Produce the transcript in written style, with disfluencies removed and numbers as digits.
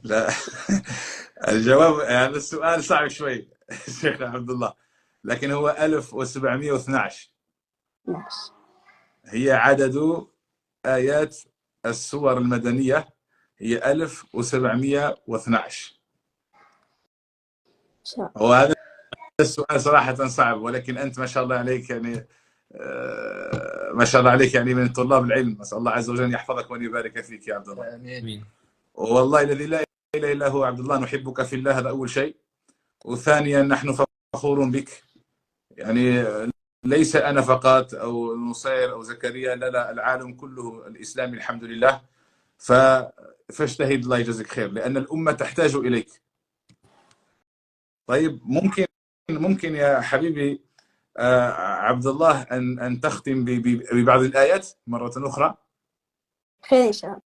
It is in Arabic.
لا. الجواب، هذا السؤال صعب شوي. شيخ عبد الله، لكن هو 1712 ماشي. هي عدد آيات السور المدنية، هي 1712. إن شاء الله. وهذا السؤال صراحة صعب، ولكن أنت ما شاء الله عليك يعني، ما شاء الله عليك يعني من طلاب العلم. أسأل الله عز وجل أن يحفظك وأن يبارك فيك يا عبد الله. آمين. والله الذي لا إله إلا هو عبد الله، نحبك في الله، هذا أول شيء. وثانيا نحن فخور بك، يعني ليس أنا فقط أو نصير أو زكريا، لا لا، العالم كله الإسلامي الحمد لله. فاجتهد، الله يجزيك خير، لأن الأمة تحتاج إليك. طيب، ممكن يا حبيبي عبد الله أن تختم ببعض الآيات مرة أخرى؟ خير إن شاء الله.